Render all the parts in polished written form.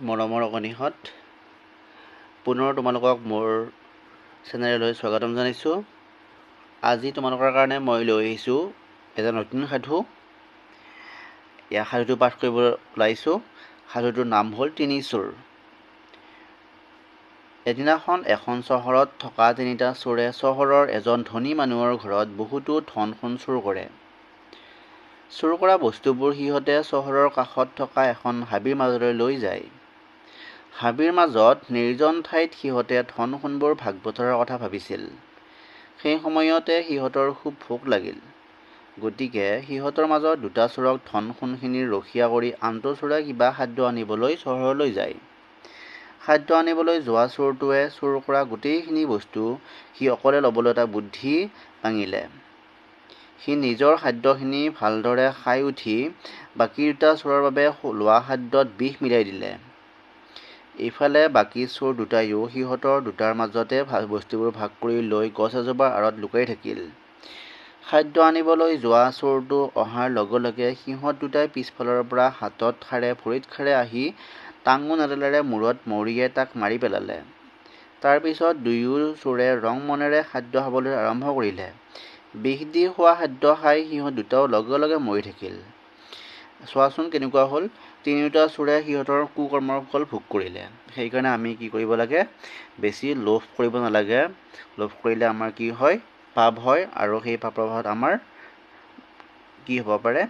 মৰমৰ অগণিহঁত পুনৰ তোমালোকক মোৰ চেনেললৈ স্বাগতম জনাইছোঁ। আজি তোমালোকৰ কাৰণে মই লৈ আহিছোঁ এটা নতুন সাধু। ইয়াৰ সাধুটো পাঠ কৰিব ওলাইছোঁ। সাধুটোৰ নাম হ'ল তিনি চোৰ। এদিনাখন এখন চহৰত থকা তিনিটা চোৰে চহৰৰ এজন ধনী মানুহৰ ঘৰত বহুতো ধন সোণ চুৰ কৰে। চুৰ কৰা বস্তুবোৰ সিহঁতে চহৰৰ কাষত থকা এখন হাবিৰ মাজলৈ লৈ যায়। হাবিৰ মাজত নিৰ্জন ঠাইত সিহঁতে ধন সোণবোৰ ভাগ বতৰাৰ কথা ভাবিছিল। সেই সময়তে সিহঁতৰ খুব ভোক লাগিল। গতিকে সিহঁতৰ মাজত দুটা চোৰক ধন সোণখিনিৰ ৰখীয়া কৰি আনটো চোৰে কিবা খাদ্য আনিবলৈ চহৰলৈ যায়। খাদ্য আনিবলৈ যোৱা চোৰটোৱে চুৰ কৰা গোটেইখিনি বস্তু সি অকলে ল'বলৈ এটা বুদ্ধি দাঙিলে। সি নিজৰ খাদ্যখিনি ভালদৰে খাই উঠি বাকী দুটা চোৰৰ বাবে লোৱা খাদ্যত বিষ মিলাই দিলে। ইফালে বাকী চোৰ দুটাইও সিহঁতৰ দুটাৰ মাজতে বস্তুবোৰ ভাগ কৰি লৈ গছ এজোপাৰ আঁৰত লুকাই থাকিল। খাদ্য আনিবলৈ যোৱা চোৰটো অহাৰ লগে লগে সিহঁত দুটাই পিছফালৰ পৰা হাতত খাৰে ভৰিত খাৰে আহি টাঙোন এডালেৰে মূৰত মৰিয়াই তাক মাৰি পেলালে। তাৰ পিছত দুয়ো চোৰে ৰং মনেৰে খাদ্য খাবলৈ আৰম্ভ কৰিলে। বিষ দি খোৱা খাদ্য খাই সিহঁত দুটাও লগে লগে মৰি থাকিল। চোৱাচোন কেনেকুৱা হ'ল, তিনিওটা চোৰে সিহঁতৰ কুকৰ্মৰ ফল ভোগ কৰিলে। সেইকাৰণে আমি কি কৰিব লাগে, বেছি লোভ কৰিব নালাগে। লোভ কৰিলে আমাৰ কি হয়, পাপ হয়, আৰু সেই পাপৰ ফলত আমাৰ কি হ'ব পাৰে,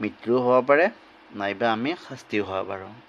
মৃত্যুও হ'ব পাৰে, নাইবা আমি শাস্তিও হ'ব পাৰোঁ।